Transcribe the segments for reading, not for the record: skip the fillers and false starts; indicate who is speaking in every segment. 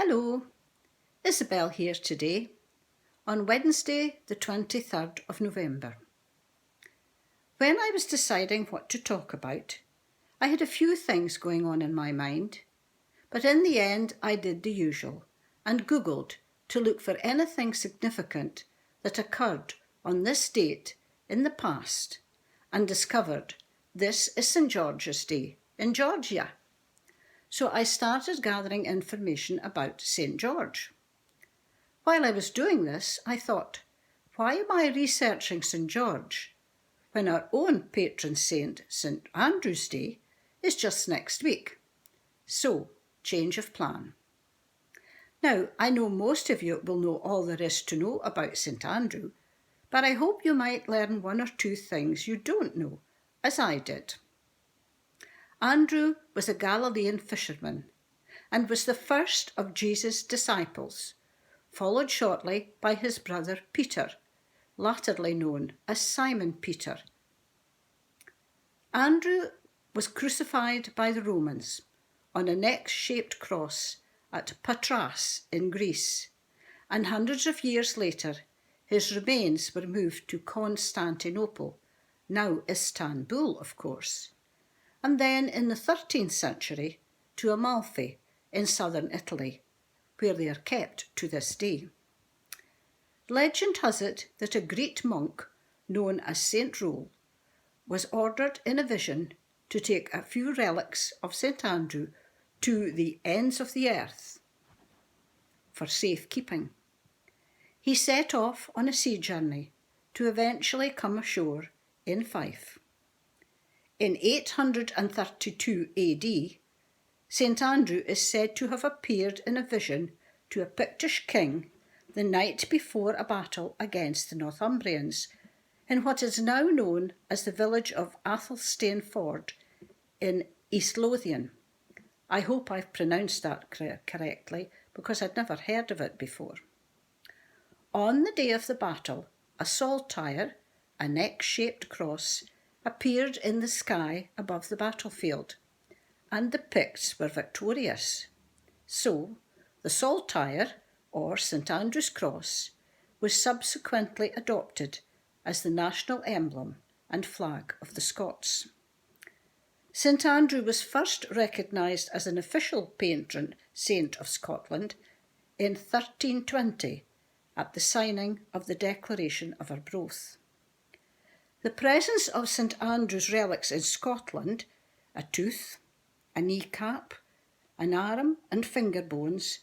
Speaker 1: Hello, Isabel here today on Wednesday the 23rd of November. When I was deciding what to talk about, I had a few things going on in my mind, but in the end I did the usual and Googled to look for anything significant that occurred on this date in the past and discovered this is St. George's Day in Georgia. So I started gathering information about St. George. While I was doing this, I thought, why am I researching St. George when our own patron saint, St. Andrew's Day, is just next week? So, change of plan. Now, I know most of you will know all there is to know about St. Andrew, but I hope you might learn one or two things you don't know, as I did. Andrew was a Galilean fisherman and was the first of Jesus' disciples, followed shortly by his brother Peter, latterly known as Simon Peter. Andrew was crucified by the Romans on a neck-shaped cross at Patras in Greece, and hundreds of years later his remains were moved to Constantinople, now Istanbul of course, and then in the 13th century to Amalfi in southern Italy, where they are kept to this day. Legend has it that a Greek monk known as St. Roll was ordered in a vision to take a few relics of St. Andrew to the ends of the earth for safekeeping. He set off on a sea journey to eventually come ashore in Fife. In 832 AD, St. Andrew is said to have appeared in a vision to a Pictish king the night before a battle against the Northumbrians in what is now known as the village of Athelstane Ford in East Lothian. I hope I've pronounced that correctly because I'd never heard of it before. On the day of the battle, a saltire, a neck-shaped cross, appeared in the sky above the battlefield, and the Picts were victorious. So, the saltire, or St. Andrew's Cross, was subsequently adopted as the national emblem and flag of the Scots. St. Andrew was first recognised as an official patron saint of Scotland in 1320 at the signing of the Declaration of Arbroath. The presence of St. Andrew's relics in Scotland, a tooth, a kneecap, an arm and finger bones,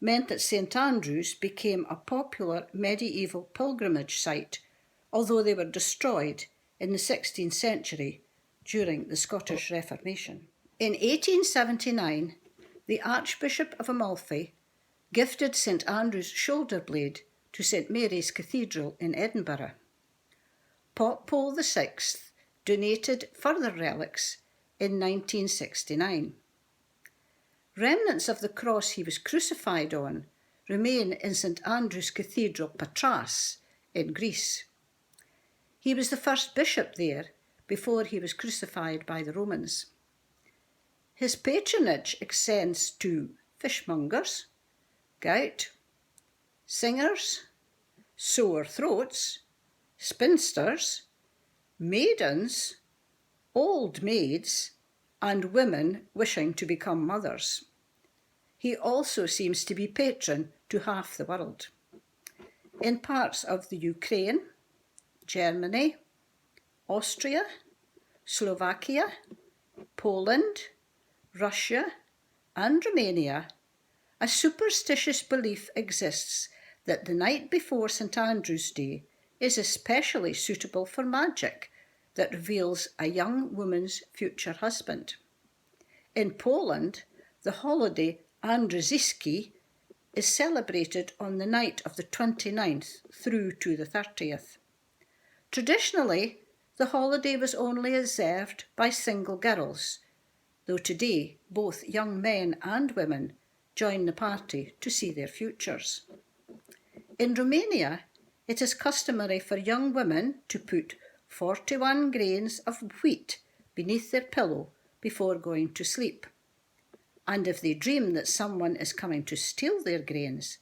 Speaker 1: meant that St. Andrew's became a popular medieval pilgrimage site, although they were destroyed in the 16th century during the Scottish Reformation. In 1879, the Archbishop of Amalfi gifted St. Andrew's shoulder blade to St. Mary's Cathedral in Edinburgh. Pope Paul VI donated further relics in 1969. Remnants of the cross he was crucified on remain in St. Andrew's Cathedral, Patras, in Greece. He was the first bishop there before he was crucified by the Romans. His patronage extends to fishmongers, gout, singers, sore throats, spinsters, maidens, old maids, and women wishing to become mothers. He also seems to be patron to half the world. In parts of the Ukraine, Germany, Austria, Slovakia, Poland, Russia, and Romania, a superstitious belief exists that the night before St. Andrew's Day is especially suitable for magic that reveals a young woman's future husband. In Poland, the holiday Andrzejski is celebrated on the night of the 29th through to the 30th. Traditionally, the holiday was only observed by single girls, though today both young men and women join the party to see their futures. In Romania, it is customary for young women to put 41 grains of wheat beneath their pillow before going to sleep. And if they dream that someone is coming to steal their grains,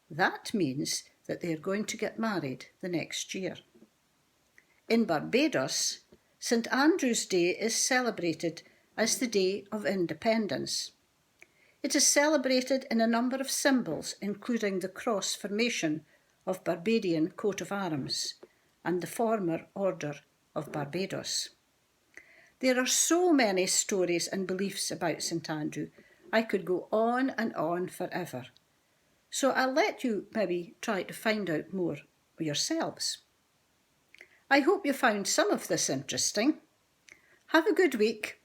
Speaker 1: that means that they are going to get married the next year. In Barbados, St. Andrew's Day is celebrated as the Day of Independence. It is celebrated in a number of symbols, including the cross formation of Barbadian coat of arms and the former Order of Barbados. There are so many stories and beliefs about St. Andrew, I could go on and on forever. So I'll let you maybe try to find out more yourselves. I hope you found some of this interesting. Have a good week.